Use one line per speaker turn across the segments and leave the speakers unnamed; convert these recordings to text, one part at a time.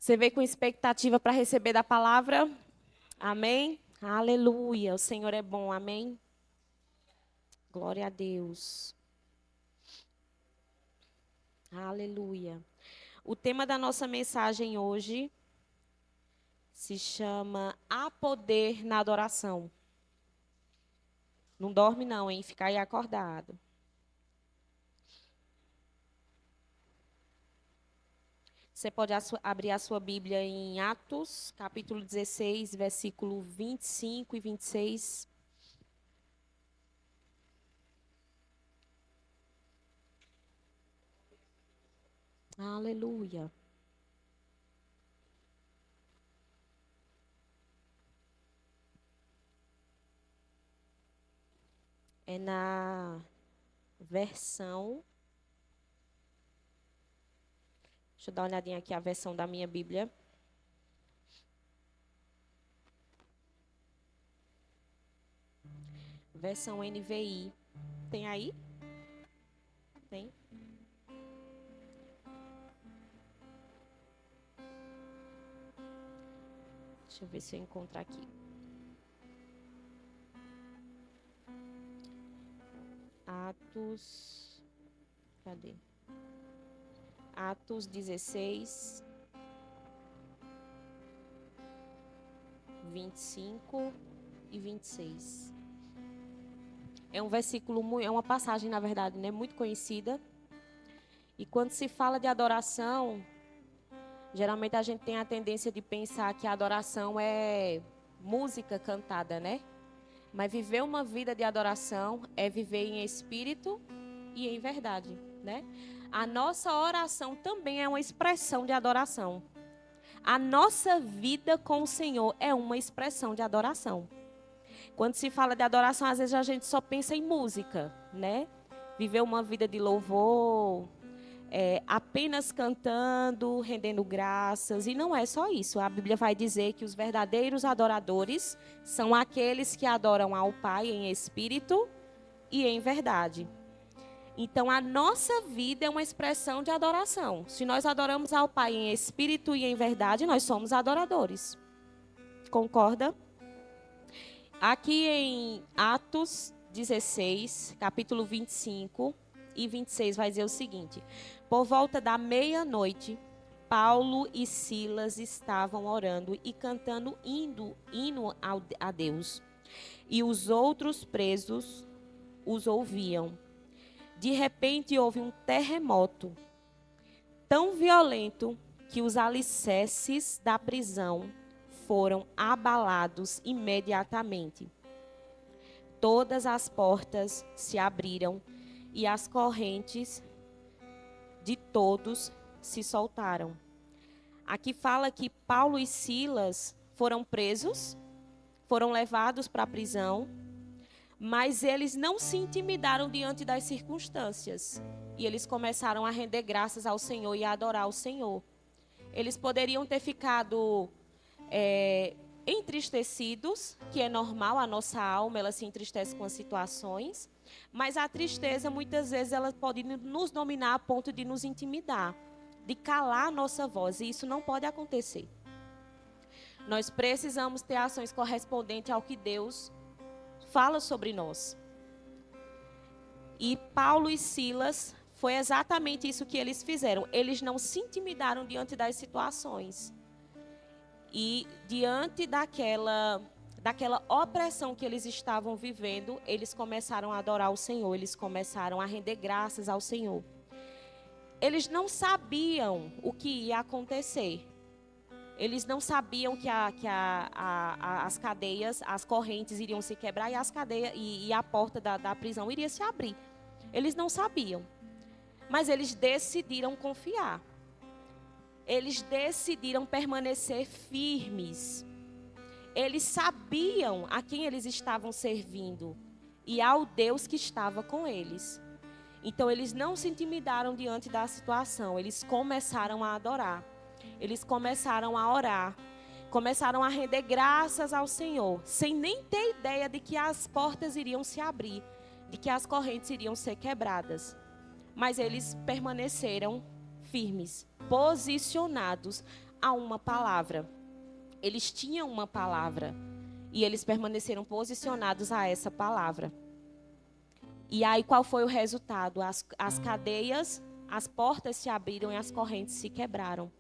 Você veio com expectativa para receber da palavra? Amém? Aleluia. O Senhor é bom. Amém? Glória a Deus. Aleluia. O tema da nossa mensagem hoje se chama Há Poder na Adoração. Não dorme não, hein? Fica aí acordado. Você pode abrir a sua Bíblia em Atos, capítulo 16, versículo 25 e 26. Aleluia. É na versão... Deixa eu dar uma olhadinha aqui, a versão da minha Bíblia. Versão NVI. Tem aí? Tem? Deixa eu ver se eu encontro aqui. Atos... Cadê? Atos 16, 25 e 26. É um versículo, é uma passagem, na verdade, né, muito conhecida. E quando se fala de adoração, geralmente a gente tem a tendência de pensar que a adoração é música cantada, né? Mas viver uma vida de adoração é viver em espírito e em verdade, né? A nossa oração também é uma expressão de adoração. A nossa vida com o Senhor é uma expressão de adoração. Quando se fala de adoração, às vezes a gente só pensa em música, né? Viver uma vida de louvor, apenas cantando, rendendo graças. E não é só isso. A Bíblia vai dizer que os verdadeiros adoradores são aqueles que adoram ao Pai em espírito e em verdade. Então, a nossa vida é uma expressão de adoração. Se nós adoramos ao Pai em espírito e em verdade, nós somos adoradores. Concorda? Aqui em Atos 16, capítulo 25 e 26, vai dizer o seguinte: por volta da meia-noite, Paulo e Silas estavam orando e cantando hino a Deus. E os outros presos os ouviam. De repente houve um terremoto tão violento que os alicerces da prisão foram abalados imediatamente. Todas as portas se abriram e as correntes de todos se soltaram. Aqui fala que Paulo e Silas foram presos, foram levados para a prisão, mas eles não se intimidaram diante das circunstâncias. E eles começaram a render graças ao Senhor e a adorar o Senhor. Eles poderiam ter ficado entristecidos, que é normal, a nossa alma ela se entristece com as situações. Mas a tristeza, muitas vezes, ela pode nos dominar a ponto de nos intimidar, de calar a nossa voz. E isso não pode acontecer. Nós precisamos ter ações correspondentes ao que Deus fala sobre nós. E Paulo e Silas, foi exatamente isso que eles fizeram. Eles não se intimidaram diante das situações. E diante daquela opressão que eles estavam vivendo, eles começaram a adorar o Senhor, eles começaram a render graças ao Senhor. Eles não sabiam o que ia acontecer. Eles não sabiam que as cadeias, as correntes iriam se quebrar e as cadeias e a porta da prisão iria se abrir. Eles não sabiam. Mas eles decidiram confiar. Eles decidiram permanecer firmes. Eles sabiam a quem eles estavam servindo e ao Deus que estava com eles. Então eles não se intimidaram diante da situação. Eles começaram a adorar. Eles começaram a orar, começaram a render graças ao Senhor, sem nem ter ideia de que as portas iriam se abrir, de que as correntes iriam ser quebradas. Mas eles permaneceram firmes, posicionados, a uma palavra. Eles tinham uma palavra. E eles permaneceram posicionados a essa palavra. E aí qual foi o resultado? As cadeias, as portas se abriram e as correntes se quebraram.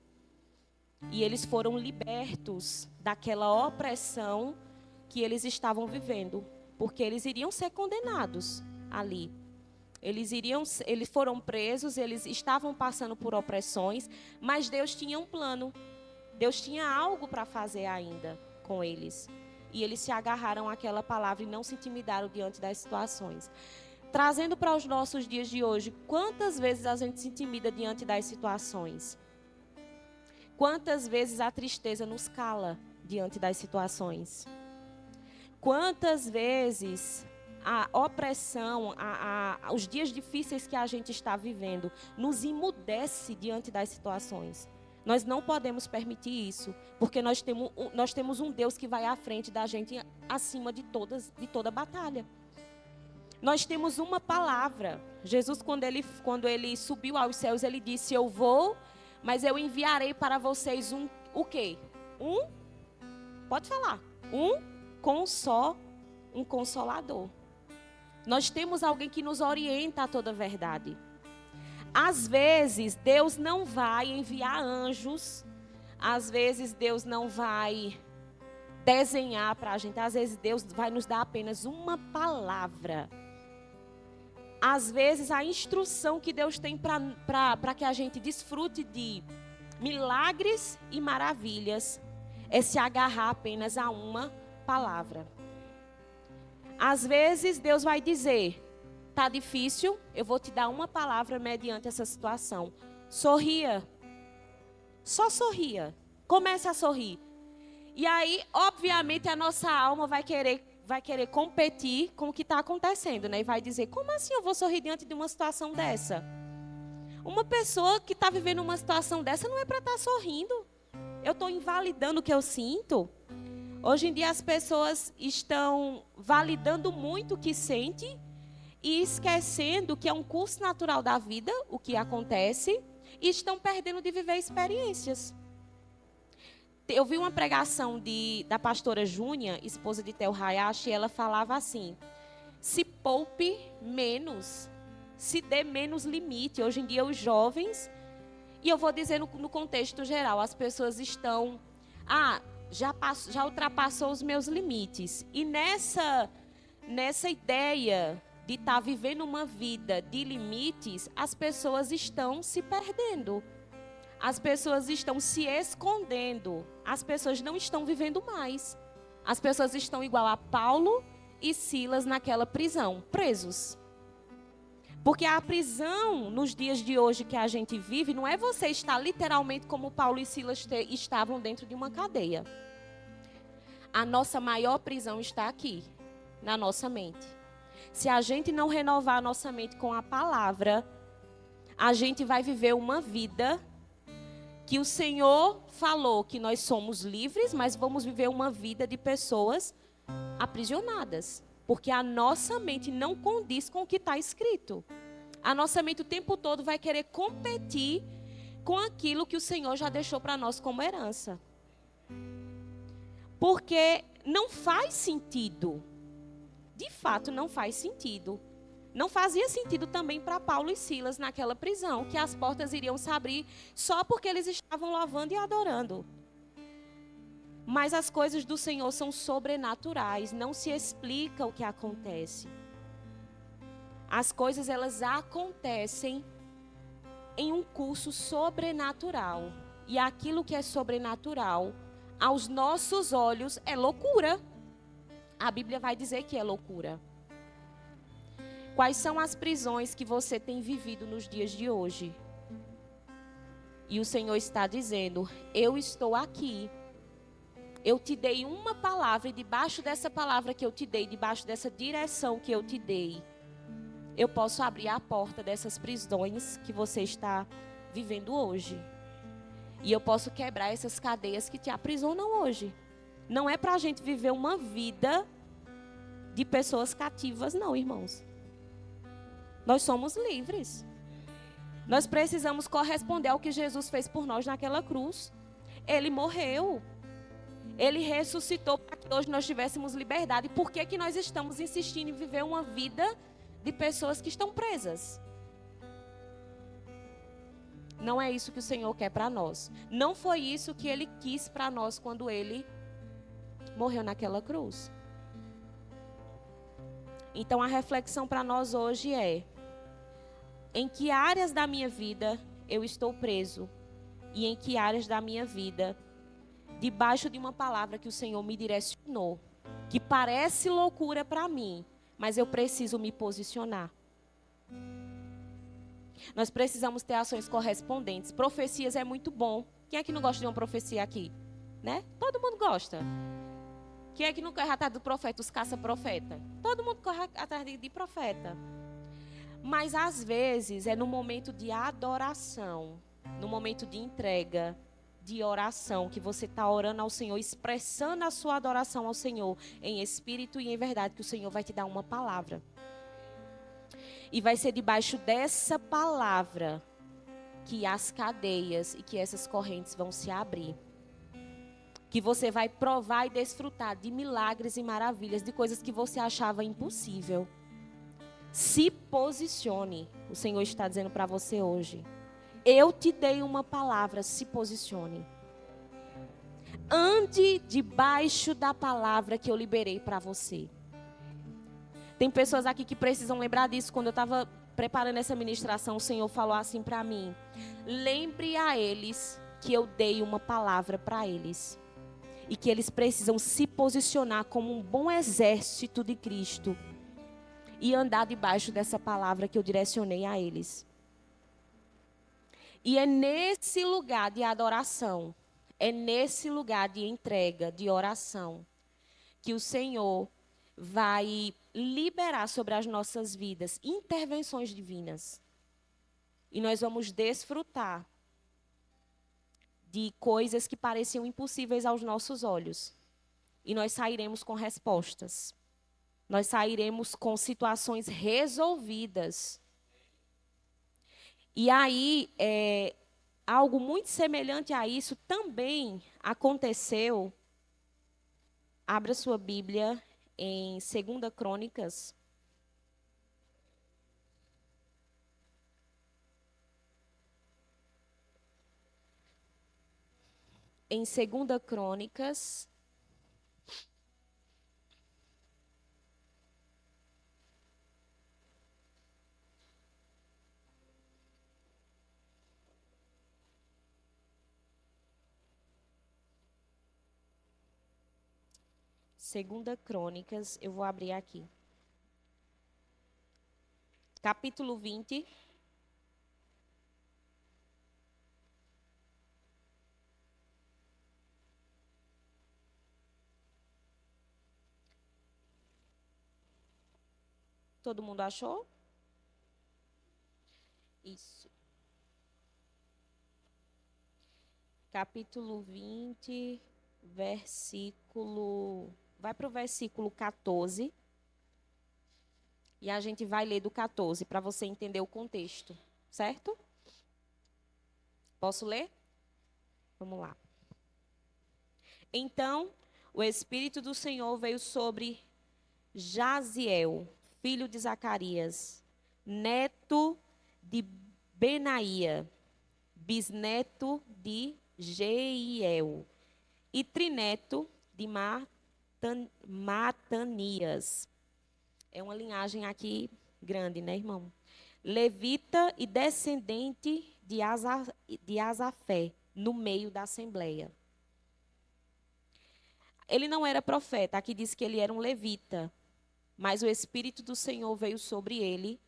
E eles foram libertos daquela opressão que eles estavam vivendo. Porque eles iriam ser condenados ali. Eles foram presos, eles estavam passando por opressões, mas Deus tinha um plano. Deus tinha algo para fazer ainda com eles. E eles se agarraram àquela palavra e não se intimidaram diante das situações. Trazendo para os nossos dias de hoje, quantas vezes a gente se intimida diante das situações? Quantas vezes a tristeza nos cala diante das situações? Quantas vezes a opressão, os dias difíceis que a gente está vivendo, nos emudece diante das situações? Nós não podemos permitir isso, porque nós temos um Deus que vai à frente da gente acima de toda batalha. Nós temos uma palavra. Jesus, quando ele subiu aos céus, ele disse: eu vou, mas eu enviarei para vocês o quê? Pode falar. Um consolador. Nós temos alguém que nos orienta a toda a verdade. Às vezes, Deus não vai enviar anjos. Às vezes, Deus não vai desenhar para a gente. Às vezes, Deus vai nos dar apenas uma palavra. Às vezes, a instrução que Deus tem para que a gente desfrute de milagres e maravilhas é se agarrar apenas a uma palavra. Às vezes, Deus vai dizer: tá difícil, eu vou te dar uma palavra mediante essa situação. Sorria. Só sorria. Comece a sorrir. E aí, obviamente, a nossa alma vai querer competir com o que está acontecendo, né? E vai dizer: como assim eu vou sorrir diante de uma situação dessa? Uma pessoa que está vivendo uma situação dessa não é para estar sorrindo. Eu estou invalidando o que eu sinto. Hoje em dia as pessoas estão validando muito o que sente e esquecendo que é um curso natural da vida, o que acontece, e estão perdendo de viver experiências. Eu vi uma pregação da pastora Júnia, esposa de Theo Hayashi, e ela falava assim: se poupe menos, se dê menos limite. Hoje em dia os jovens, e eu vou dizer no contexto geral, as pessoas estão, já ultrapassou os meus limites. E nessa ideia de estar vivendo uma vida de limites, as pessoas estão se perdendo. As pessoas estão se escondendo. As pessoas não estão vivendo mais. As pessoas estão igual a Paulo e Silas naquela prisão, presos. Porque a prisão, nos dias de hoje que a gente vive, não é você estar literalmente como Paulo e Silas estavam dentro de uma cadeia. A nossa maior prisão está aqui, na nossa mente. Se a gente não renovar a nossa mente com a palavra, a gente vai viver uma vida que o Senhor falou que nós somos livres, mas vamos viver uma vida de pessoas aprisionadas. Porque a nossa mente não condiz com o que está escrito. A nossa mente o tempo todo vai querer competir com aquilo que o Senhor já deixou para nós como herança. Porque não faz sentido. De fato, não faz sentido. Não fazia sentido também para Paulo e Silas naquela prisão, que as portas iriam se abrir só porque eles estavam louvando e adorando. Mas as coisas do Senhor são sobrenaturais, não se explica o que acontece. As coisas, elas acontecem em um curso sobrenatural. E aquilo que é sobrenatural, aos nossos olhos, é loucura. A Bíblia vai dizer que é loucura. Quais são as prisões que você tem vivido nos dias de hoje? E o Senhor está dizendo: eu estou aqui. Eu te dei uma palavra, e debaixo dessa palavra que eu te dei, debaixo dessa direção que eu te dei, eu posso abrir a porta dessas prisões que você está vivendo hoje. E eu posso quebrar essas cadeias que te aprisionam hoje. Não é para a gente viver uma vida de pessoas cativas, não, irmãos. Nós somos livres. Nós precisamos corresponder ao que Jesus fez por nós naquela cruz. Ele morreu. Ele ressuscitou para que hoje nós tivéssemos liberdade. Por que que nós estamos insistindo em viver uma vida de pessoas que estão presas? Não é isso que o Senhor quer para nós. Não foi isso que Ele quis para nós quando Ele morreu naquela cruz. Então a reflexão para nós hoje é: em que áreas da minha vida eu estou preso? E em que áreas da minha vida, debaixo de uma palavra que o Senhor me direcionou, que parece loucura para mim, mas eu preciso me posicionar. Nós precisamos ter ações correspondentes. Profecias é muito bom. Quem é que não gosta de uma profecia aqui? Né? Todo mundo gosta. Quem é que não corre atrás do profeta, os caça-profeta? Todo mundo corre atrás de profeta. Mas às vezes é no momento de adoração, no momento de entrega, de oração, que você está orando ao Senhor, expressando a sua adoração ao Senhor, em espírito e em verdade, que o Senhor vai te dar uma palavra. E vai ser debaixo dessa palavra que as cadeias e que essas correntes vão se abrir. Que você vai provar e desfrutar de milagres e maravilhas, de coisas que você achava impossível. Se posicione. O Senhor está dizendo para você hoje. Eu te dei uma palavra, se posicione. Ande debaixo da palavra que eu liberei para você. Tem pessoas aqui que precisam lembrar disso. Quando eu estava preparando essa ministração, o Senhor falou assim para mim: lembre a eles que eu dei uma palavra para eles. E que eles precisam se posicionar como um bom exército de Cristo. E andar debaixo dessa palavra que eu direcionei a eles. E é nesse lugar de adoração, é nesse lugar de entrega, de oração, que o Senhor vai liberar sobre as nossas vidas intervenções divinas. E nós vamos desfrutar de coisas que pareciam impossíveis aos nossos olhos. E nós sairemos com respostas. Nós sairemos com situações resolvidas. E aí, algo muito semelhante a isso também aconteceu. Abra sua Bíblia em 2 Crônicas. Em 2 Crônicas. Segunda Crônicas, eu vou abrir aqui. Capítulo 20. Todo mundo achou? Isso. Capítulo 20, versículo... Vai para o versículo 14. E a gente vai ler do 14, para você entender o contexto. Certo? Posso ler? Vamos lá. Então, o Espírito do Senhor veio sobre Jaziel, filho de Zacarias, neto de Benaía, bisneto de Jeiel, e trineto de Matanias. É uma linhagem aqui grande, né, irmão? Levita e descendente de Asafé, no meio da assembleia. Ele não era profeta, aqui diz que ele era um levita, mas o Espírito do Senhor veio sobre ele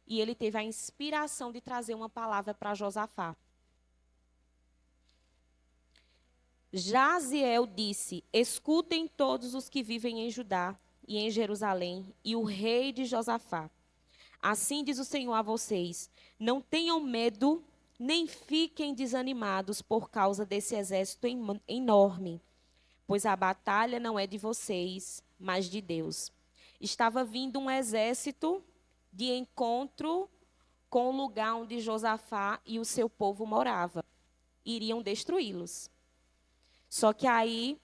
e ele teve a inspiração de trazer uma palavra para Josafá. Jaziel disse: escutem todos os que vivem em Judá e em Jerusalém, e o rei de Josafá. Assim diz o Senhor a vocês: não tenham medo, nem fiquem desanimados por causa desse exército enorme, pois a batalha não é de vocês, mas de Deus. Estava vindo um exército de encontro com o lugar onde Josafá e o seu povo morava. Iriam destruí-los. Só que aí,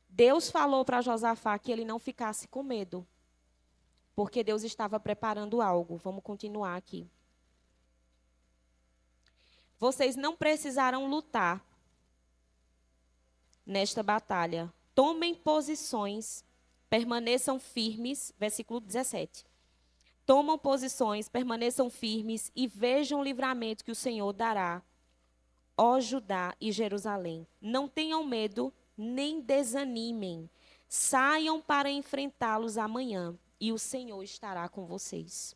Deus falou para Josafá que ele não ficasse com medo, porque Deus estava preparando algo. Vamos continuar aqui. Vocês não precisarão lutar nesta batalha. Tomem posições, permaneçam firmes. Versículo 17. Tomam posições, permaneçam firmes e vejam o livramento que o Senhor dará, ó Judá e Jerusalém. Não tenham medo, nem desanimem. Saiam para enfrentá-los amanhã, e o Senhor estará com vocês.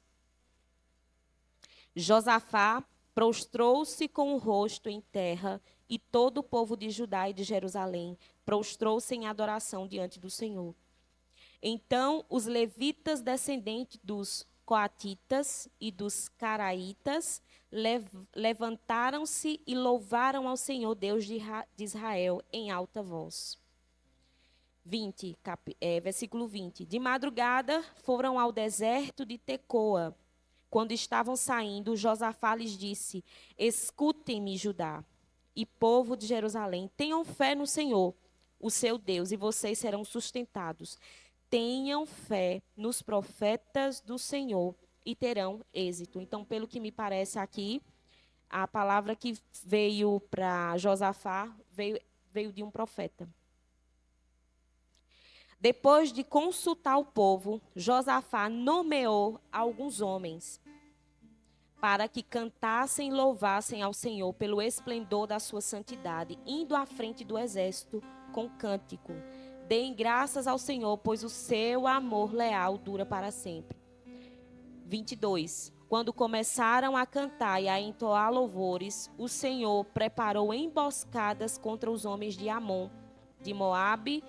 Josafá prostrou-se com o rosto em terra, e todo o povo de Judá e de Jerusalém prostrou-se em adoração diante do Senhor. Então os levitas descendentes dos coatitas e dos caraitas levantaram-se e louvaram ao Senhor Deus de Israel em alta voz. Versículo 20. De madrugada foram ao deserto de Tecoa. Quando estavam saindo, Josafá lhes disse: escutem-me, Judá e povo de Jerusalém, tenham fé no Senhor, o seu Deus, e vocês serão sustentados. Tenham fé nos profetas do Senhor e terão êxito. Então, pelo que me parece aqui, a palavra que veio para Josafá veio de um profeta. Depois de consultar o povo, Josafá nomeou alguns homens para que cantassem e louvassem ao Senhor pelo esplendor da sua santidade, indo à frente do exército com cântico. Deem graças ao Senhor, pois o seu amor leal dura para sempre. 22. Quando começaram a cantar e a entoar louvores, o Senhor preparou emboscadas contra os homens de Amon, de Moabe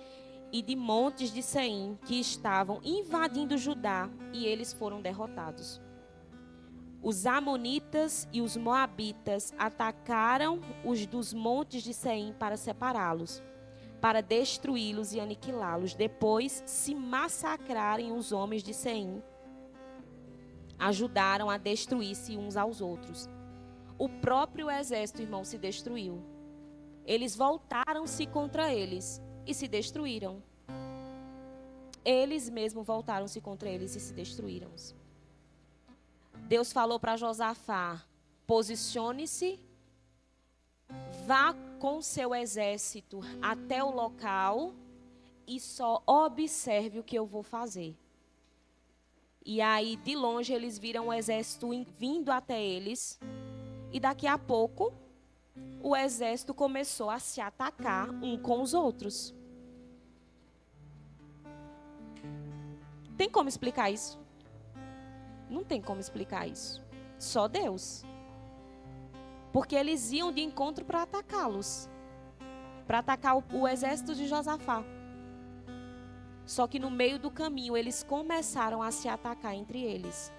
e de montes de Seim, que estavam invadindo Judá, e eles foram derrotados. Os amonitas e os moabitas atacaram os dos montes de Seim para separá-los, para destruí-los e aniquilá-los. Depois se massacrarem os homens de Seim, ajudaram a destruir-se uns aos outros. O próprio exército, irmão, se destruiu. Eles voltaram-se contra eles e se destruíram. Eles mesmos voltaram-se contra eles e se destruíram. Deus falou para Josafá: posicione-se, vá com seu exército até o local e só observe o que eu vou fazer. E aí, de longe, eles viram o exército vindo até eles. E daqui a pouco, o exército começou a se atacar um com os outros. Tem como explicar isso? Não tem como explicar isso. Só Deus. Porque eles iam de encontro para atacá-los. Para atacar o exército de Josafá. Só que no meio do caminho, eles começaram a se atacar entre eles.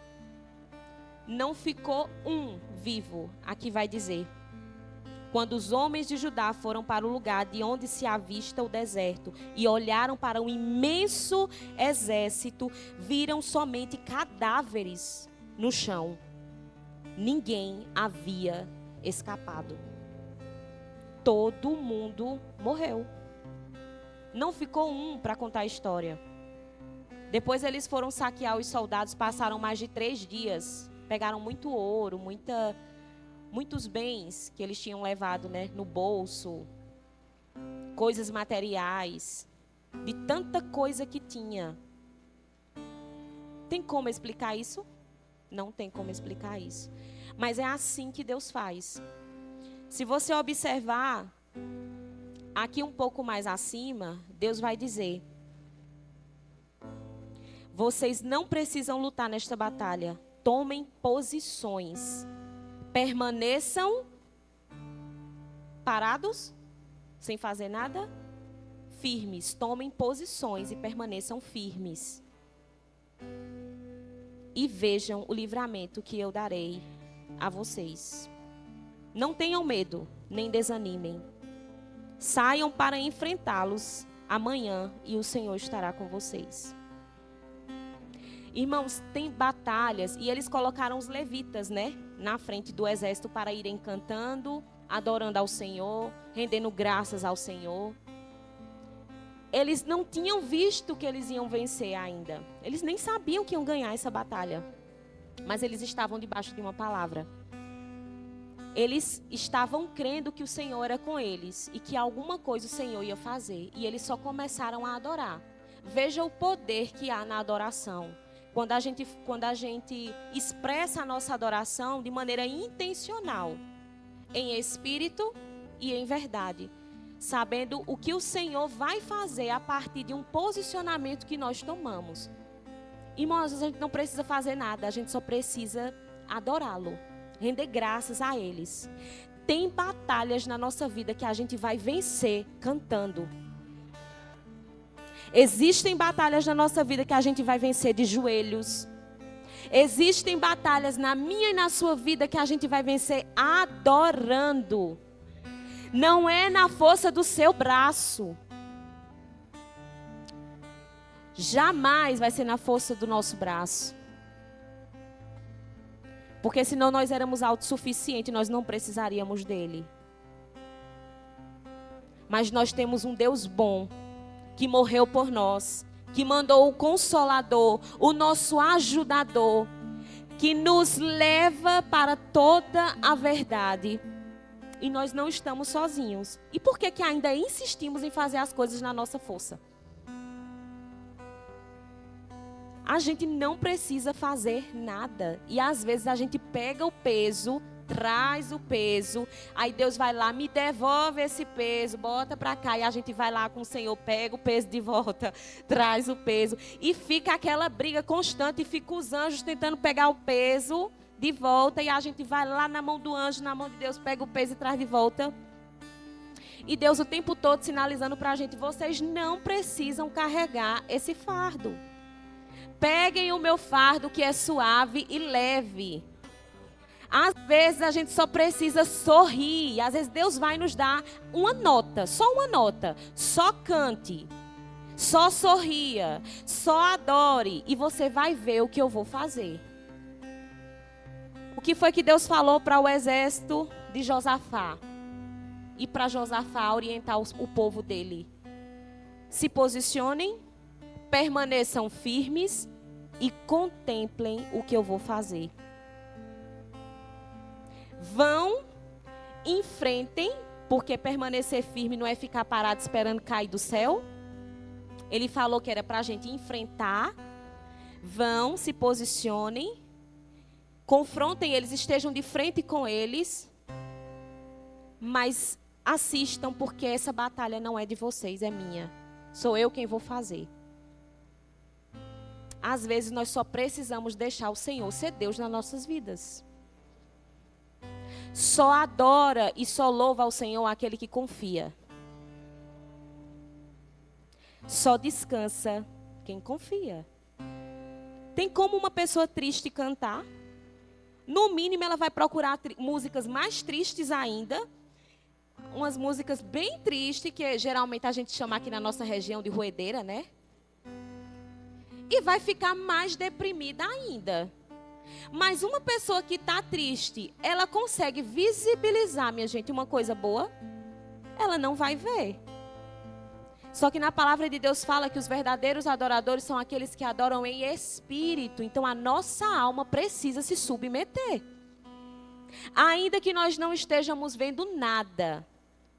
Não ficou um vivo, aqui vai dizer. Quando os homens de Judá foram para o lugar de onde se avista o deserto e olharam para um imenso exército, viram somente cadáveres no chão. Ninguém havia escapado. Todo mundo morreu. Não ficou um para contar a história. Depois eles foram saquear os soldados, passaram mais de 3 dias. Pegaram muito ouro, muitos bens que eles tinham levado, né, no bolso. Coisas materiais. De tanta coisa que tinha. Tem como explicar isso? Não tem como explicar isso. Mas é assim que Deus faz. Se você observar, aqui um pouco mais acima, Deus vai dizer: vocês não precisam lutar nesta batalha. Tomem posições. Permaneçam parados, sem fazer nada. Firmes. Tomem posições e permaneçam firmes. E vejam o livramento que eu darei a vocês. Não tenham medo, nem desanimem. Saiam para enfrentá-los amanhã e o Senhor estará com vocês. Irmãos, tem batalhas e eles colocaram os levitas, né, na frente do exército para irem cantando, adorando ao Senhor, rendendo graças ao Senhor. Eles não tinham visto que eles iam vencer ainda. Eles nem sabiam que iam ganhar essa batalha. Mas eles estavam debaixo de uma palavra. Eles estavam crendo que o Senhor era com eles e que alguma coisa o Senhor ia fazer. E eles só começaram a adorar. Veja o poder que há na adoração. Quando a gente expressa a nossa adoração de maneira intencional, em espírito e em verdade, sabendo o que o Senhor vai fazer a partir de um posicionamento que nós tomamos. Irmãos, a gente não precisa fazer nada, a gente só precisa adorá-lo, render graças a eles. Tem batalhas na nossa vida que a gente vai vencer cantando. Existem batalhas na nossa vida que a gente vai vencer de joelhos. Existem batalhas na minha e na sua vida que a gente vai vencer adorando. Não é na força do seu braço. Jamais vai ser na força do nosso braço. Porque senão nós éramos autossuficientes, nós não precisaríamos dele. Mas nós temos um Deus bom, que morreu por nós, que mandou o Consolador, o nosso ajudador, que nos leva para toda a verdade. E nós não estamos sozinhos. E por que ainda insistimos em fazer as coisas na nossa força? A gente não precisa fazer nada. E às vezes a gente pega o peso, traz o peso, aí Deus vai lá, me devolve esse peso, bota para cá, e a gente vai lá com o Senhor, pega o peso de volta, traz o peso, e fica aquela briga constante, e fica os anjos tentando pegar o peso de volta, e a gente vai lá na mão do anjo, na mão de Deus, pega o peso e traz de volta. E Deus o tempo todo sinalizando para a gente, vocês não precisam carregar esse fardo. Peguem o meu fardo que é suave e leve. Às vezes a gente só precisa sorrir. Às vezes Deus vai nos dar uma nota, só uma nota. Só cante, só sorria, só adore. E você vai ver o que eu vou fazer. O que foi que Deus falou para o exército de Josafá? E para Josafá orientar o povo dele. Se posicionem, permaneçam firmes e contemplem o que eu vou fazer. Vão, enfrentem, porque permanecer firme não é ficar parado esperando cair do céu. Ele falou que era para a gente enfrentar. Vão, se posicionem, confrontem eles, estejam de frente com eles, mas assistam, porque essa batalha não é de vocês, é minha. Sou eu quem vou fazer. Às vezes nós só precisamos deixar o Senhor ser Deus nas nossas vidas. Só adora e só louva ao Senhor aquele que confia. Só descansa quem confia. Tem como uma pessoa triste cantar? No mínimo ela vai procurar músicas mais tristes ainda. Umas músicas bem tristes, que geralmente a gente chama aqui na nossa região de ruedeira, né? E vai ficar mais deprimida ainda. Mas uma pessoa que está triste, ela consegue visibilizar, minha gente, uma coisa boa? Ela não vai ver. Só que na palavra de Deus fala que os verdadeiros adoradores são aqueles que adoram em espírito. Então a nossa alma precisa se submeter. Ainda que nós não estejamos vendo nada,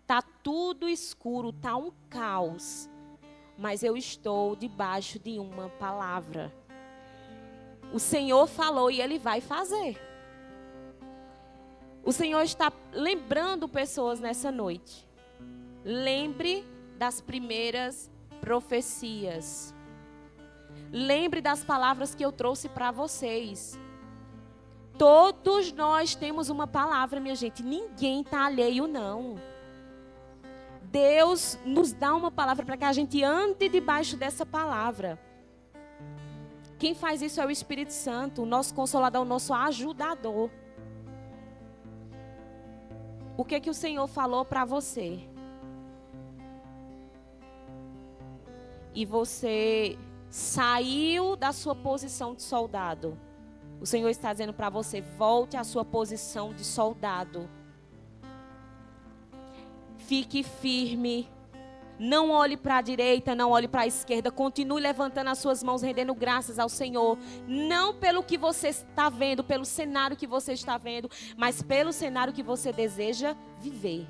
está tudo escuro, está um caos. Mas eu estou debaixo de uma palavra. O Senhor falou e Ele vai fazer. O Senhor está lembrando pessoas nessa noite. Lembre das primeiras profecias. Lembre das palavras que eu trouxe para vocês. Todos nós temos uma palavra, minha gente. Ninguém está alheio, não. Deus nos dá uma palavra para que a gente ande debaixo dessa palavra. Quem faz isso é o Espírito Santo, o nosso Consolador, o nosso ajudador. O que o Senhor falou para você? E você saiu da sua posição de soldado. O Senhor está dizendo para você, volte à sua posição de soldado. Fique firme. Não olhe para a direita, não olhe para a esquerda. Continue levantando as suas mãos, rendendo graças ao Senhor. Não pelo que você está vendo, pelo cenário que você está vendo, mas pelo cenário que você deseja viver.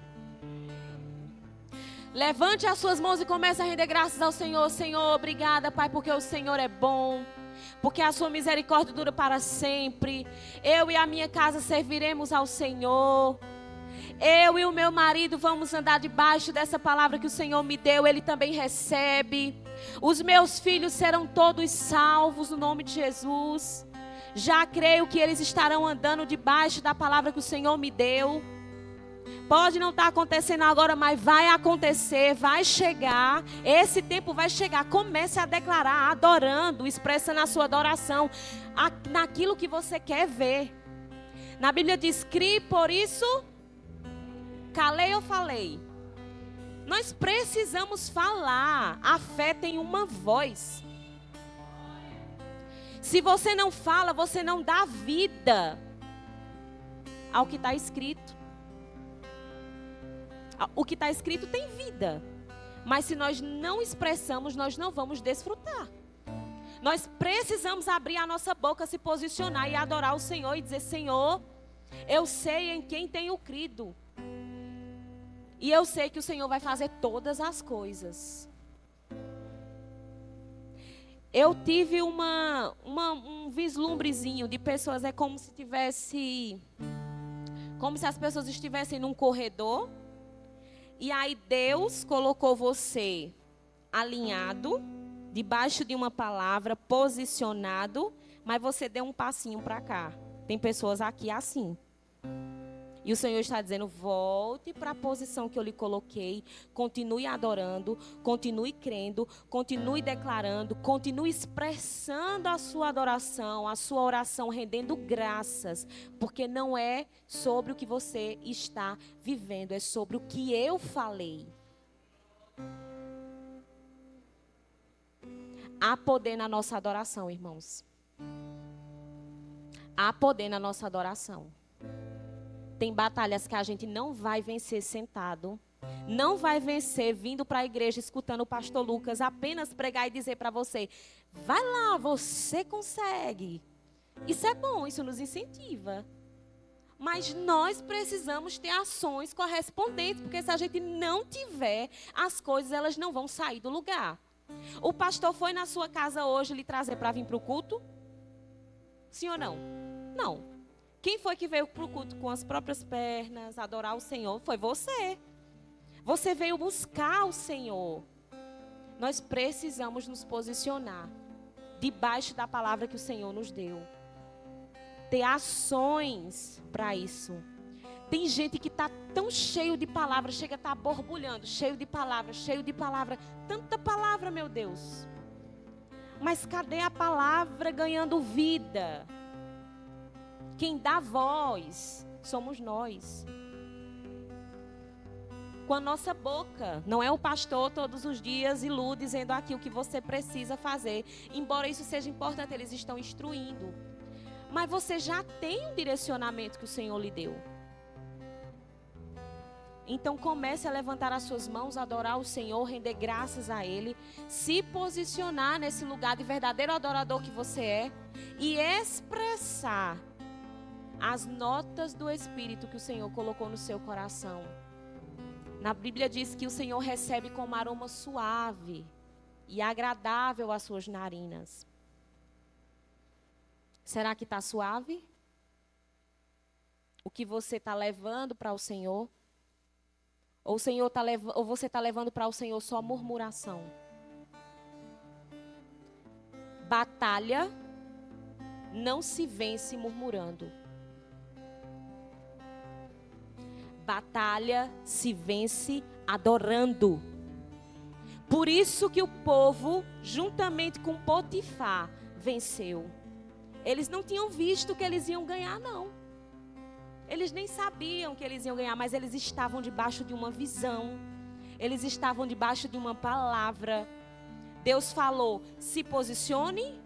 Levante as suas mãos e comece a render graças ao Senhor. Senhor, obrigada, Pai, porque o Senhor é bom. Porque a sua misericórdia dura para sempre. Eu e a minha casa serviremos ao Senhor. Eu e o meu marido vamos andar debaixo dessa palavra que o Senhor me deu. Ele também recebe. Os meus filhos serão todos salvos no nome de Jesus. Já creio que eles estarão andando debaixo da palavra que o Senhor me deu. Pode não estar acontecendo agora, mas vai acontecer, vai chegar. Esse tempo vai chegar. Comece a declarar, adorando, expressando a sua adoração naquilo que você quer ver. Na Bíblia diz, crie, por isso... Calei ou falei? Nós precisamos falar. A fé tem uma voz. Se você não fala, você não dá vida ao que está escrito. O que está escrito tem vida. Mas se nós não expressamos, nós não vamos desfrutar. Nós precisamos abrir a nossa boca, se posicionar e adorar o Senhor e dizer, Senhor, eu sei em quem tenho crido. E eu sei que o Senhor vai fazer todas as coisas. Eu tive um vislumbrezinho de pessoas, é como se as pessoas estivessem num corredor. E aí Deus colocou você alinhado, debaixo de uma palavra, posicionado, mas você deu um passinho para cá. Tem pessoas aqui assim. E o Senhor está dizendo, volte para a posição que eu lhe coloquei, continue adorando, continue crendo, continue declarando, continue expressando a sua adoração, a sua oração, rendendo graças, porque não é sobre o que você está vivendo, é sobre o que eu falei. Há poder na nossa adoração, irmãos. Há poder na nossa adoração. Tem batalhas que a gente não vai vencer sentado. Não vai vencer vindo para a igreja, escutando o pastor Lucas apenas pregar e dizer para você, vai lá, você consegue. Isso é bom, isso nos incentiva. Mas nós precisamos ter ações correspondentes, porque se a gente não tiver, as coisas elas não vão sair do lugar. O pastor foi na sua casa hoje lhe trazer para vir para o culto? Sim ou não? Não. Quem foi que veio para o culto com as próprias pernas, adorar o Senhor? Foi você. Você veio buscar o Senhor. Nós precisamos nos posicionar debaixo da palavra que o Senhor nos deu. Ter ações para isso. Tem gente que está tão cheio de palavras, chega a estar borbulhando, cheio de palavras, cheio de palavra. Tanta palavra, meu Deus. Mas cadê a palavra ganhando vida? Quem dá voz somos nós. Com a nossa boca. Não é o pastor todos os dias ilude dizendo aqui o que você precisa fazer. Embora isso seja importante, eles estão instruindo. Mas você já tem um direcionamento que o Senhor lhe deu. Então comece a levantar as suas mãos, adorar o Senhor, render graças a Ele. Se posicionar nesse lugar de verdadeiro adorador que você é. E expressar as notas do Espírito que o Senhor colocou no seu coração. Na Bíblia diz que o Senhor recebe como aroma suave e agradável as suas narinas. Será que está suave? O que você está levando para o Senhor? Ou você está levando para o Senhor só murmuração? Batalha não se vence murmurando. Batalha se vence adorando. Por isso que o povo, juntamente com Potifar, venceu. Eles não tinham visto que eles iam ganhar, não. Eles nem sabiam que eles iam ganhar, mas eles estavam debaixo de uma visão. Eles estavam debaixo de uma palavra. Deus falou, se posicione,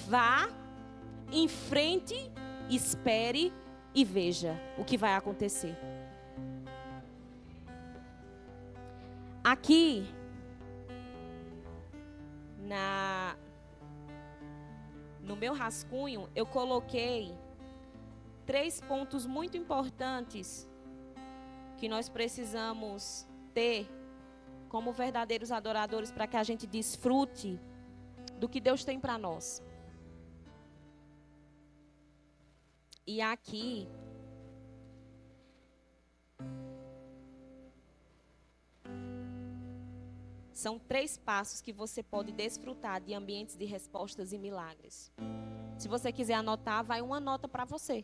vá, enfrente, espere e veja o que vai acontecer. Aqui, no meu rascunho, eu coloquei 3 pontos muito importantes que nós precisamos ter como verdadeiros adoradores para que a gente desfrute do que Deus tem para nós. E aqui são 3 passos que você pode desfrutar de ambientes de respostas e milagres. Se você quiser anotar, vai uma nota para você.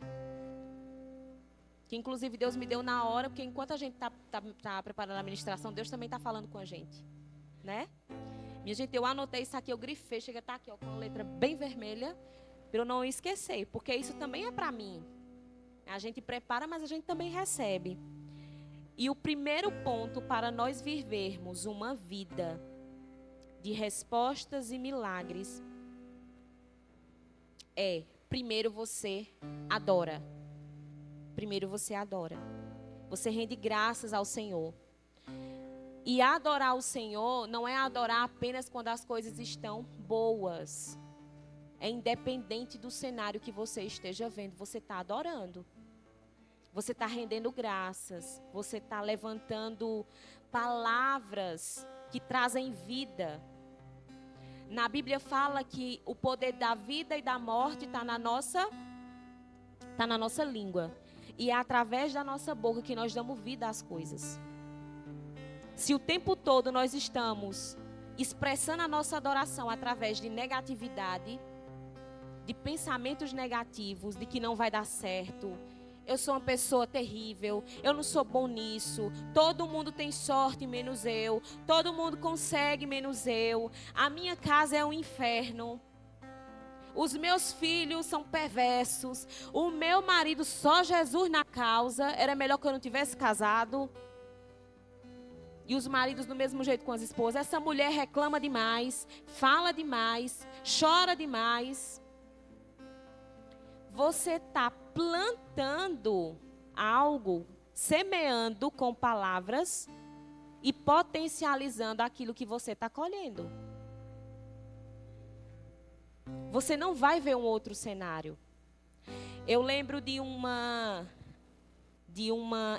Que inclusive Deus me deu na hora, porque enquanto a gente tá preparando a ministração, Deus também está falando com a gente, né? Minha gente, eu anotei isso aqui, eu grifei, chega a estar aqui, ó, com uma letra bem vermelha, para eu não esquecer, porque isso também é para mim. A gente prepara, mas a gente também recebe. E o primeiro ponto para nós vivermos uma vida de respostas e milagres é, primeiro você adora. Primeiro você adora. Você rende graças ao Senhor. E adorar o Senhor não é adorar apenas quando as coisas estão boas. É independente do cenário que você esteja vendo, você está adorando. Você está rendendo graças. Você está levantando palavras que trazem vida. Na Bíblia fala que o poder da vida e da morte está na nossa língua. E é através da nossa boca que nós damos vida às coisas. Se o tempo todo nós estamos expressando a nossa adoração através de negatividade, de pensamentos negativos, de que não vai dar certo, eu sou uma pessoa terrível, eu não sou bom nisso, todo mundo tem sorte menos eu, todo mundo consegue menos eu, a minha casa é um inferno. Os meus filhos são perversos. O meu marido, só Jesus na causa. Era melhor que eu não tivesse casado. E os maridos do mesmo jeito com as esposas. Essa mulher reclama demais, fala demais, chora demais. Você está plantando algo, semeando com palavras e potencializando aquilo que você está colhendo. Você não vai ver um outro cenário. Eu lembro de uma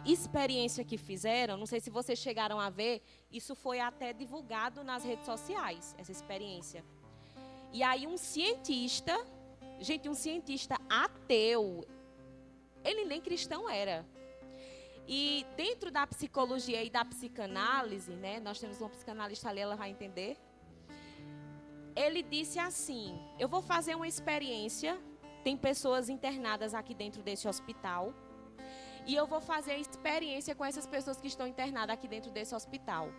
experiência que fizeram, não sei se vocês chegaram a ver, isso foi até divulgado nas redes sociais, essa experiência. E aí um cientista ateu, ele nem cristão era. E dentro da psicologia e da psicanálise, né, nós temos uma psicanalista ali, ela vai entender. Ele disse assim, eu vou fazer uma experiência, tem pessoas internadas aqui dentro desse hospital, e eu vou fazer a experiência com essas pessoas que estão internadas aqui dentro desse hospital.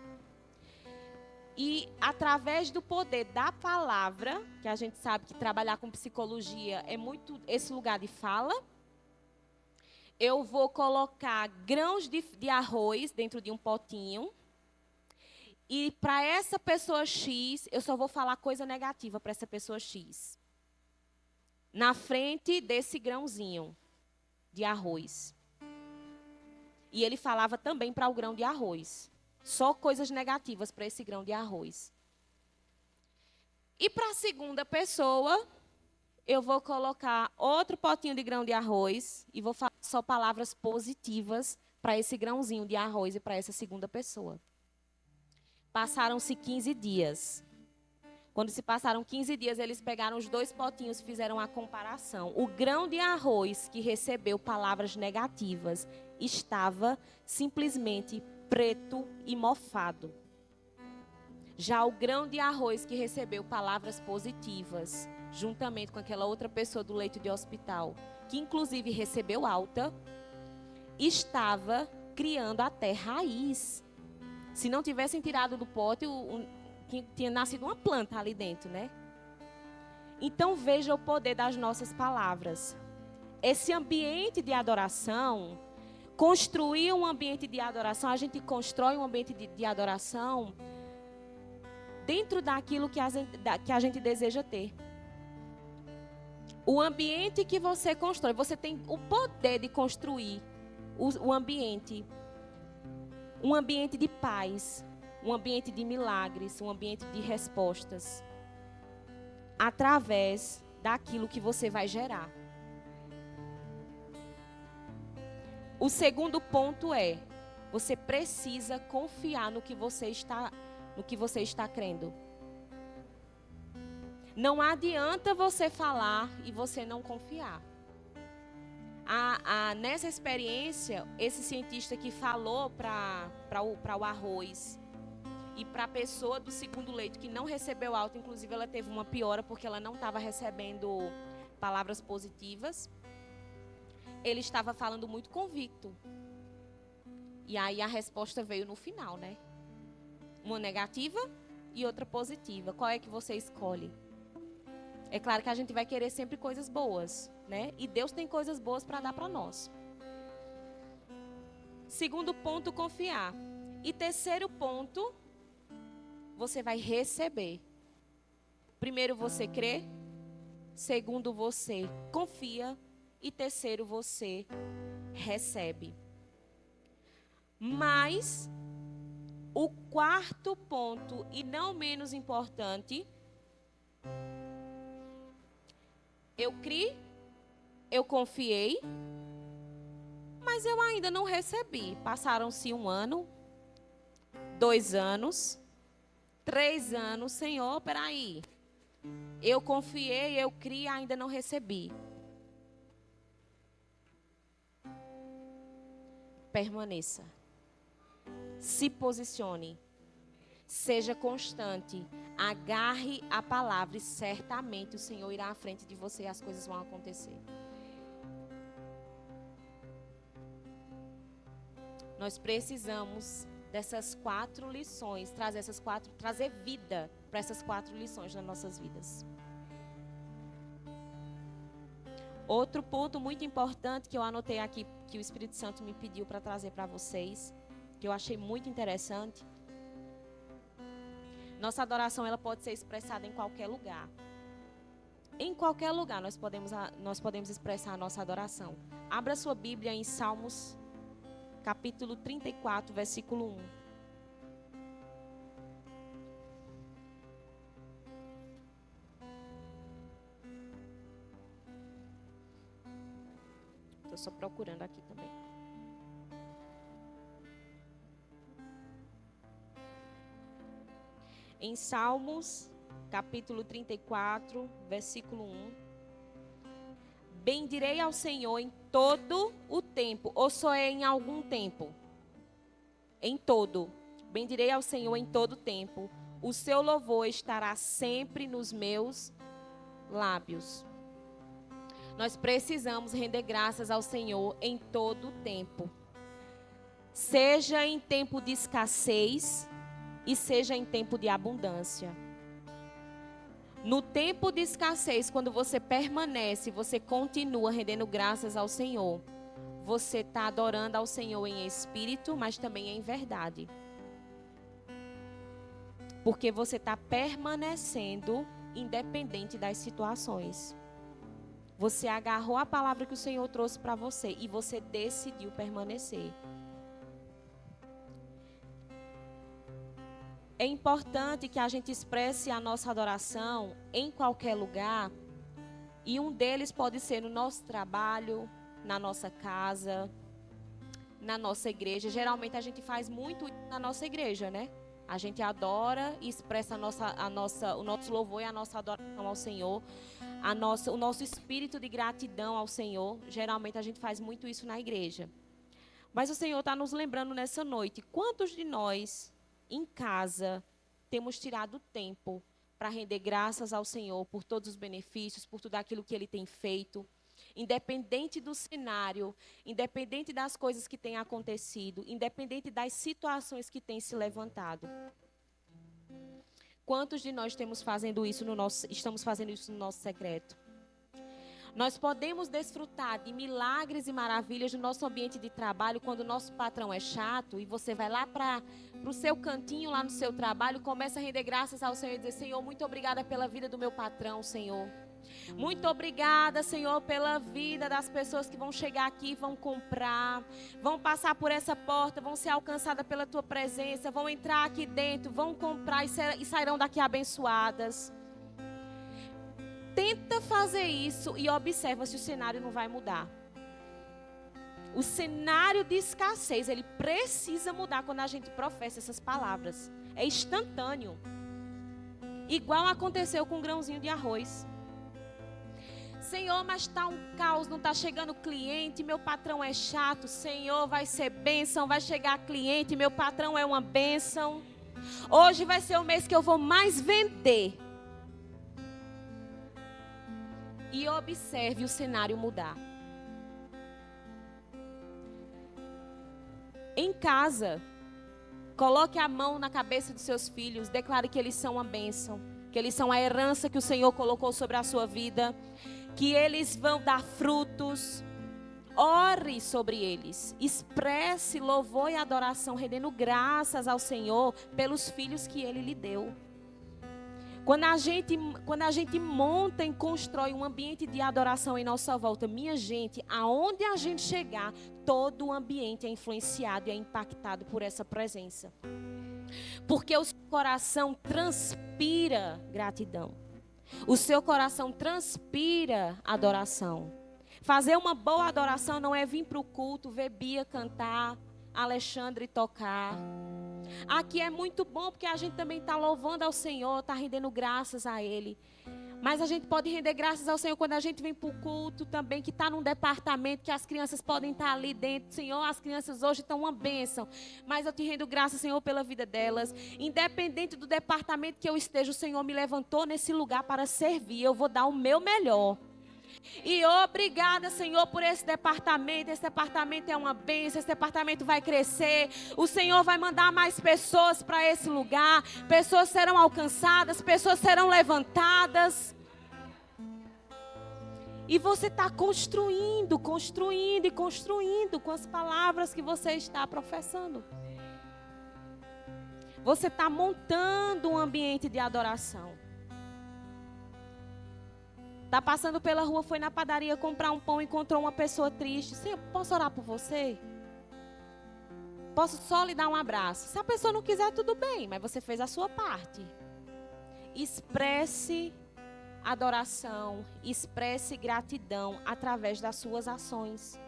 E através do poder da palavra, que a gente sabe que trabalhar com psicologia é muito esse lugar de fala, eu vou colocar grãos de arroz dentro de um potinho. E para essa pessoa X, eu só vou falar coisa negativa para essa pessoa X. Na frente desse grãozinho de arroz. E ele falava também para o grão de arroz. Só coisas negativas para esse grão de arroz. E para a segunda pessoa, eu vou colocar outro potinho de grão de arroz e vou falar só palavras positivas para esse grãozinho de arroz e para essa segunda pessoa. Passaram-se 15 dias. Quando se passaram 15 dias, eles pegaram os 2 potinhos e fizeram a comparação. O grão de arroz que recebeu palavras negativas estava simplesmente preto e mofado. Já o grão de arroz que recebeu palavras positivas, juntamente com aquela outra pessoa do leito de hospital, que inclusive recebeu alta, estava criando até raiz. Se não tivessem tirado do pote, tinha nascido uma planta ali dentro, né? Então veja o poder das nossas palavras. Esse ambiente de adoração, construir um ambiente de adoração, a gente constrói um ambiente de adoração dentro daquilo que a gente deseja ter. O ambiente que você constrói, você tem o poder de construir um ambiente de paz, um ambiente de milagres, um ambiente de respostas, através daquilo que você vai gerar. O segundo ponto é, você precisa confiar no que você está crendo. Não adianta você falar e você não confiar. Nessa experiência, esse cientista que falou para o arroz e para a pessoa do segundo leito que não recebeu alta, inclusive ela teve uma piora porque ela não estava recebendo palavras positivas, ele estava falando muito convicto. E aí a resposta veio no final, né? Uma negativa e outra positiva. Qual é que você escolhe? É claro que a gente vai querer sempre coisas boas, né? E Deus tem coisas boas para dar para nós. Segundo ponto, confiar. E terceiro ponto, você vai receber. Primeiro, você crê. Segundo, você confia. E terceiro, você recebe. Mas, o quarto ponto, e não menos importante, eu criei, eu confiei, mas eu ainda não recebi. Passaram-se 1 ano, 2 anos, 3 anos. Senhor, peraí. Eu confiei, eu criei, ainda não recebi. Permaneça. Se posicione. Seja constante. Agarre a palavra e certamente o Senhor irá à frente de você e as coisas vão acontecer. Nós precisamos dessas 4 lições, trazer vida para essas 4 lições nas nossas vidas. Outro ponto muito importante que eu anotei aqui, que o Espírito Santo me pediu para trazer para vocês, que eu achei muito interessante. Nossa adoração, ela pode ser expressada em qualquer lugar. Em qualquer lugar nós podemos expressar a nossa adoração. Abra sua Bíblia em Salmos, capítulo 34, versículo 1. Estou só procurando aqui também. Em Salmos, capítulo 34, versículo 1. Bendirei ao Senhor em todo o tempo, ou só é em algum tempo? Em todo. Bendirei ao Senhor em todo o tempo. O seu louvor estará sempre nos meus lábios. Nós precisamos render graças ao Senhor em todo o tempo. Seja em tempo de escassez e seja em tempo de abundância. No tempo de escassez, quando você permanece, você continua rendendo graças ao Senhor. Você está adorando ao Senhor em espírito, mas também em verdade. Porque você está permanecendo independente das situações. Você agarrou a palavra que o Senhor trouxe para você e você decidiu permanecer. É importante que a gente expresse a nossa adoração em qualquer lugar. E um deles pode ser no nosso trabalho, na nossa casa, na nossa igreja. Geralmente a gente faz muito na nossa igreja, né? A gente adora e expressa o nosso louvor e a nossa adoração ao Senhor. O nosso espírito de gratidão ao Senhor. Geralmente a gente faz muito isso na igreja. Mas o Senhor está nos lembrando nessa noite. Quantos de nós, em casa, temos tirado tempo para render graças ao Senhor por todos os benefícios, por tudo aquilo que Ele tem feito? Independente do cenário, independente das coisas que têm acontecido, independente das situações que têm se levantado. Quantos de nós estamos fazendo isso no nosso secreto? Nós podemos desfrutar de milagres e maravilhas no nosso ambiente de trabalho quando o nosso patrão é chato e você vai lá para o seu cantinho lá no seu trabalho, começa a render graças ao Senhor e dizer: Senhor, muito obrigada pela vida do meu patrão, Senhor. Muito obrigada, Senhor, pela vida das pessoas que vão chegar aqui, vão comprar, vão passar por essa porta, vão ser alcançadas pela Tua presença, vão entrar aqui dentro, vão comprar e sairão daqui abençoadas. Tenta fazer isso e observa se o cenário não vai mudar. O cenário de escassez, ele precisa mudar quando a gente professa essas palavras. É instantâneo. Igual aconteceu com um grãozinho de arroz. Senhor, mas está um caos, não está chegando cliente, meu patrão é chato. Senhor, vai ser bênção, vai chegar cliente, meu patrão é uma bênção. Hoje vai ser o mês que eu vou mais vender. E observe o cenário mudar. Em casa, coloque a mão na cabeça dos seus filhos, declare que eles são uma bênção, que eles são a herança que o Senhor colocou sobre a sua vida, que eles vão dar frutos. Ore sobre eles, expresse louvor e adoração, rendendo graças ao Senhor pelos filhos que Ele lhe deu. Quando a gente monta e constrói um ambiente de adoração em nossa volta, minha gente, aonde a gente chegar, todo o ambiente é influenciado e é impactado por essa presença. Porque o seu coração transpira gratidão. O seu coração transpira adoração. Fazer uma boa adoração não é vir para o culto, ver Bia cantar, Alexandre tocar. Aqui é muito bom porque a gente também está louvando ao Senhor, está rendendo graças a Ele. Mas a gente pode render graças ao Senhor quando a gente vem para o culto também, que está num departamento que as crianças podem estar ali dentro. Senhor, as crianças hoje estão uma bênção. Mas eu te rendo graças, Senhor, pela vida delas. Independente do departamento que eu esteja, o Senhor me levantou nesse lugar para servir. Eu vou dar o meu melhor. E obrigada, Senhor, por esse departamento. Esse departamento é uma bênção. Esse departamento vai crescer. O Senhor vai mandar mais pessoas para esse lugar. Pessoas serão alcançadas. Pessoas serão levantadas. E você está construindo com as palavras que você está professando. Você está montando um ambiente de adoração. Está passando pela rua, foi na padaria comprar um pão, encontrou uma pessoa triste. Senhor, posso orar por você? Posso só lhe dar um abraço? Se a pessoa não quiser, tudo bem, mas você fez a sua parte. Expresse adoração, expresse gratidão através das suas ações.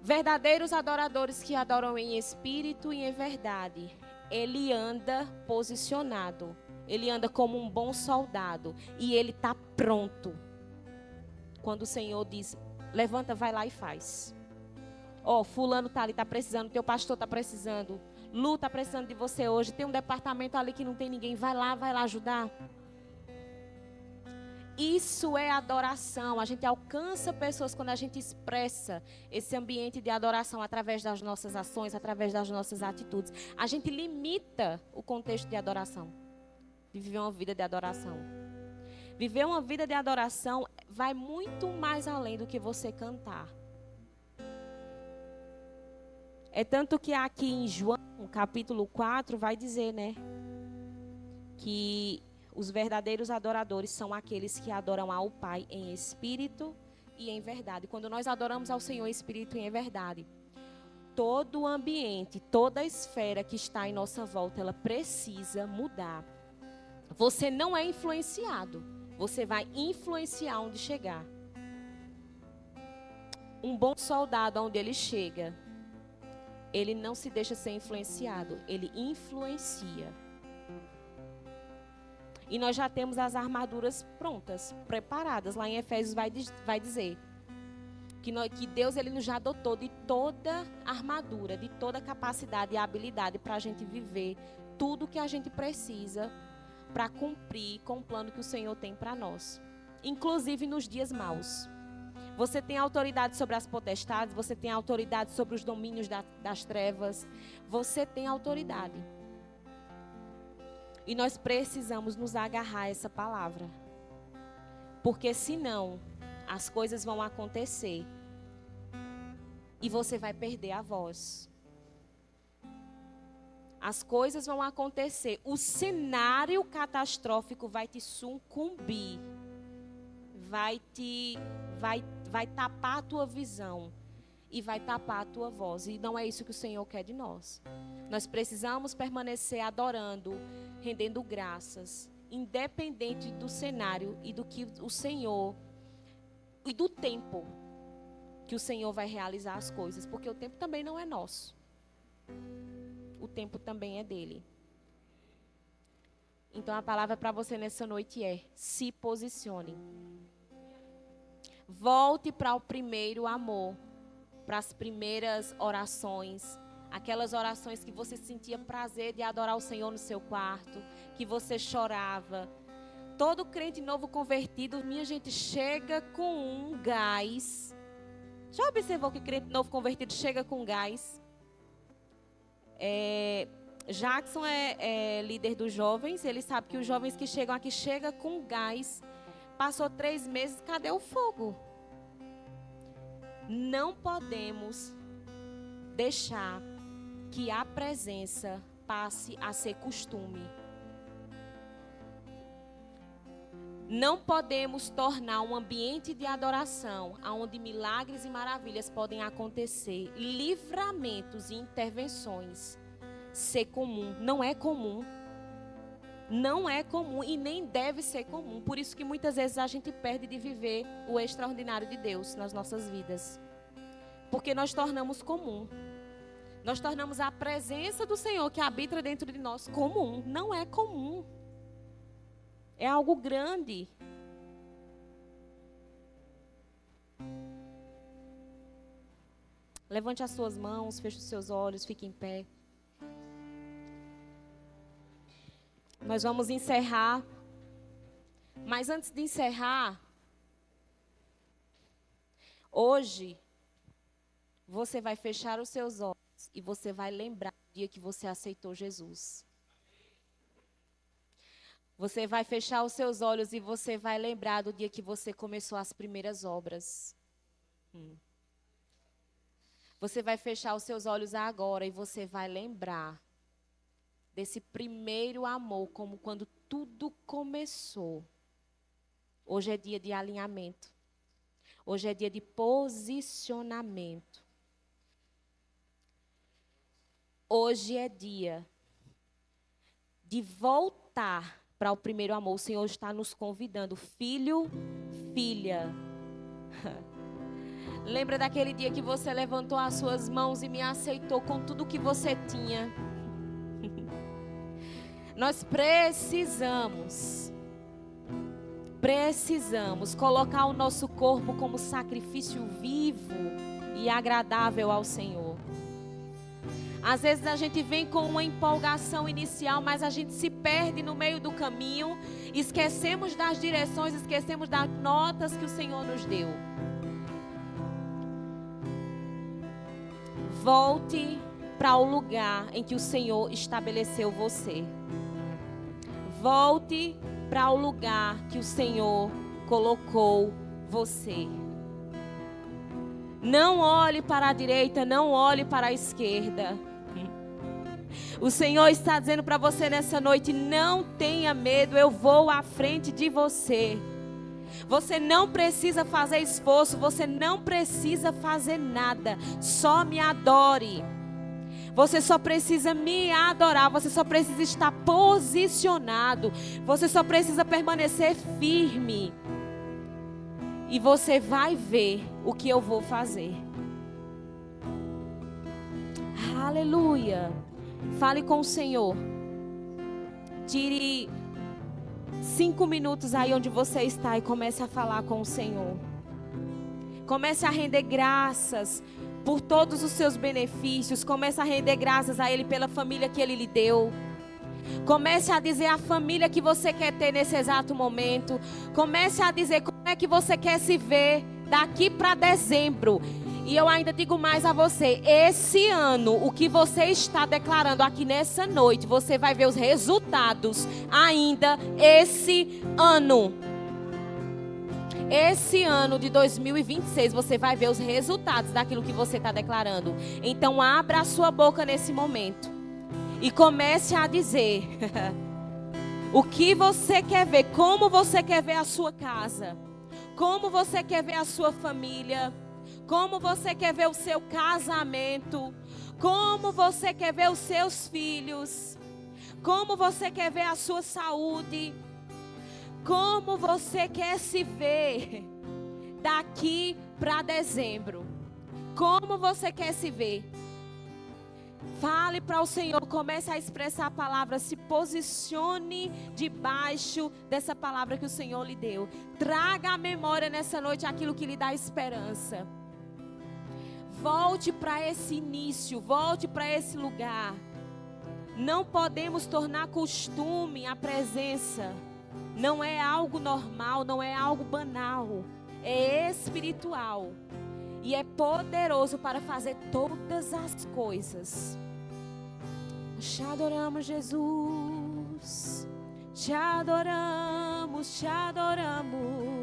Verdadeiros adoradores que adoram em espírito e em verdade, ele anda posicionado. Ele anda como um bom soldado. E ele está pronto. Quando o Senhor diz, levanta, vai lá e faz. Fulano está ali, está precisando. Teu pastor está precisando. Lu está precisando de você hoje. Tem um departamento ali que não tem ninguém. Vai lá ajudar. Isso é adoração. A gente alcança pessoas quando a gente expressa esse ambiente de adoração através das nossas ações, através das nossas atitudes. A gente limita o contexto de adoração. De viver uma vida de adoração. Viver uma vida de adoração vai muito mais além do que você cantar. É tanto que aqui em João, capítulo 4, vai dizer, né? Que os verdadeiros adoradores são aqueles que adoram ao Pai em espírito e em verdade. Quando nós adoramos ao Senhor em espírito e em verdade, todo o ambiente, toda a esfera que está em nossa volta, ela precisa mudar. Você não é influenciado. Você vai influenciar onde chegar. Um bom soldado, onde ele chega, ele não se deixa ser influenciado. Ele influencia. E nós já temos as armaduras prontas, preparadas. Lá em Efésios vai dizer que Deus ele nos já dotou de toda armadura, de toda capacidade e habilidade para a gente viver tudo que a gente precisa para cumprir com o plano que o Senhor tem para nós. Inclusive nos dias maus. Você tem autoridade sobre as potestades, você tem autoridade sobre os domínios das trevas. Você tem autoridade. E nós precisamos nos agarrar a essa palavra. Porque senão, as coisas vão acontecer. E você vai perder a voz. As coisas vão acontecer. O cenário catastrófico vai te sucumbir. vai tapar a tua visão e vai tapar a tua voz. E não é isso que o Senhor quer de nós. Nós precisamos permanecer adorando, rendendo graças, independente do cenário e do que o Senhor e do tempo que o Senhor vai realizar as coisas, porque o tempo também não é nosso. O tempo também é dele. Então a palavra para você nessa noite é: se posicione. Volte para o primeiro amor, para as primeiras orações, aquelas orações que você sentia prazer de adorar o Senhor no seu quarto, que você chorava. Todo crente novo convertido, minha gente, chega com um gás. Já observou que crente novo convertido chega com gás? Jackson é líder dos jovens, ele sabe que os jovens que chegam aqui chegam com gás. Passou 3 meses, cadê o fogo? Não podemos deixar que a presença passe a ser costume. Não podemos tornar um ambiente de adoração onde milagres e maravilhas podem acontecer, livramentos e intervenções, ser comum. Não é comum. Não é comum e nem deve ser comum. Por isso que muitas vezes a gente perde de viver o extraordinário de Deus nas nossas vidas. Porque nós tornamos comum. Nós tornamos a presença do Senhor que habita dentro de nós comum. Não é comum. É algo grande. Levante as suas mãos, feche os seus olhos, fique em pé. Nós vamos encerrar. Mas antes de encerrar, hoje, você vai fechar os seus olhos e você vai lembrar do dia que você aceitou Jesus. Você vai fechar os seus olhos e você vai lembrar do dia que você começou as primeiras obras. Você vai fechar os seus olhos agora e você vai lembrar desse primeiro amor, como quando tudo começou. Hoje é dia de alinhamento. Hoje é dia de posicionamento. Hoje é dia de voltar para o primeiro amor. O Senhor está nos convidando. Filho, filha. Lembra daquele dia que você levantou as suas mãos e me aceitou com tudo que você tinha? Nós precisamos colocar o nosso corpo como sacrifício vivo e agradável ao Senhor. Às vezes a gente vem com uma empolgação inicial, mas a gente se perde no meio do caminho, esquecemos das direções, esquecemos das notas que o Senhor nos deu. Volte para o lugar em que o Senhor estabeleceu você. Volte para o lugar que o Senhor colocou você. Não olhe para a direita, não olhe para a esquerda. O Senhor está dizendo para você nessa noite: não tenha medo, eu vou à frente de você. Você não precisa fazer esforço, você não precisa fazer nada, só me adore. Você só precisa me adorar, você só precisa estar posicionado, você só precisa permanecer firme. E você vai ver o que eu vou fazer. Aleluia. Fale com o Senhor. Tire 5 minutos aí onde você está e comece a falar com o Senhor. Comece a render graças por todos os seus benefícios. Comece a render graças a Ele pela família que Ele lhe deu. Comece a dizer a família que você quer ter nesse exato momento. Comece a dizer como é que você quer se ver daqui para dezembro. E eu ainda digo mais a você: esse ano, o que você está declarando aqui nessa noite, você vai ver os resultados ainda esse ano. Esse ano de 2026, você vai ver os resultados daquilo que você está declarando. Então, abra a sua boca nesse momento e comece a dizer o que você quer ver, como você quer ver a sua casa, Como você quer ver a sua família? Como você quer ver o seu casamento? Como você quer ver os seus filhos? Como você quer ver a sua saúde? Como você quer se ver daqui para dezembro? Como você quer se ver? Fale para o Senhor, comece a expressar a palavra, se posicione debaixo dessa palavra que o Senhor lhe deu. Traga à memória nessa noite aquilo que lhe dá esperança. Volte para esse início, volte para esse lugar. Não podemos tornar costume a presença. Não é algo normal, não é algo banal. É espiritual. E é poderoso para fazer todas as coisas. Te adoramos, Jesus. Te adoramos, te adoramos.